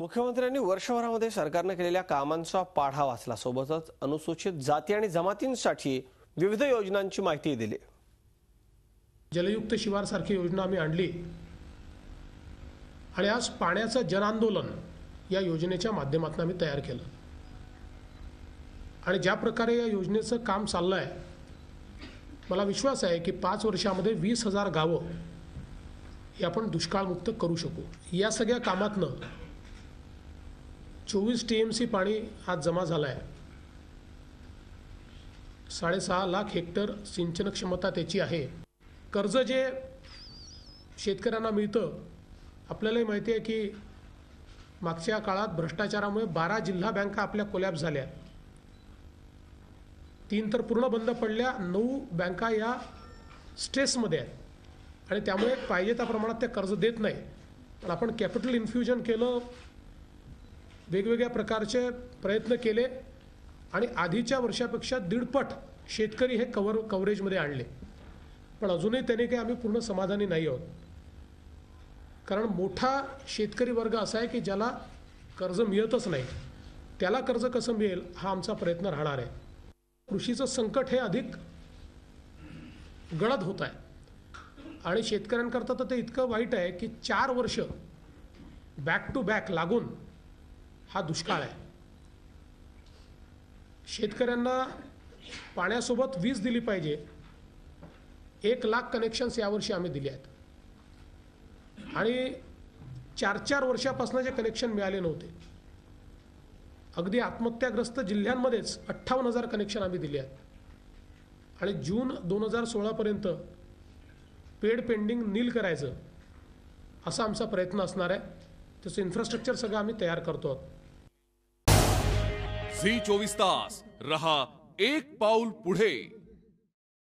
मुख्यमंत्र्यांनी वर्षभरामध्ये सरकारने केलेल्या कामांचा पाढा वाचला, सोबतच अनुसूचित जाती आणि जमातींसाठी विविध योजनांची माहिती दिली। जलयुक्त शिवार सारखी योजना आम्ही आणली आणि आज पाण्याचं जनआंदोलन या योजनेच्या माध्यमातून आम्ही तयार केलं आणि ज्या प्रकारे या योजनेचं काम चाललंय, मला विश्वास आहे की 5 वर्षांमध्ये 20,000 गावं हे आपण दुष्काळमुक्त करू शकू। या सगळ्या कामातनं 24 TMC पाणी आज जमा झालं आहे। 6.5 लाख हेक्टर सिंचन क्षमता त्याची आहे। कर्ज जे शेतकऱ्यांना मिळतं, आपल्यालाही माहिती आहे की मागच्या काळात भ्रष्टाचारामुळे 12 जिल्हा बँका आपल्या कोलॅप्स झाल्या, 3 तर पूर्ण बंद पडल्या, 9 बँका या स्ट्रेसमध्ये आहेत आणि त्यामुळे पाहिजे त्या प्रमाणात ते कर्ज देत नाही। पण आपण कॅपिटल इन्फ्युजन केलं, वेगवेगळ्या प्रकारचे प्रयत्न केले आणि आधीच्या वर्षापेक्षा 1.5 पट शेतकरी हे कव्हरेजमध्ये आणले। पण अजूनही त्याने काही आम्ही पूर्ण समाधानी नाही आहोत, कारण मोठा शेतकरी वर्ग असा आहे की ज्याला कर्ज मिळतच नाही। त्याला कर्ज कसं मिळेल हा आमचा प्रयत्न राहणार आहे। कृषीचं संकट हे अधिक गडद होत आहे आणि शेतकऱ्यांकरता तर ते इतकं वाईट आहे की 4 वर्ष बॅक टू बॅक लागून हा दुष्काळ आहे। शेतकऱ्यांना पाण्यासोबत वीज दिली पाहिजे, 1 लाख कनेक्शन्स यावर्षी आम्ही दिले आहेत आणि 4-4 वर्षापासून जे कनेक्शन मिळाले नव्हते, अगदी आत्महत्याग्रस्त जिल्ह्यांमध्येच 58,000 कनेक्शन आम्ही दिले आहेत आणि जून 2016 पर्यंत पेड पेंडिंग नील करायचं असा आमचा प्रयत्न असणार आहे। त्याचं इन्फ्रास्ट्रक्चर सगळं आम्ही तयार करतो आहोत। झी 24 तास रहा एक पाऊल पुढे।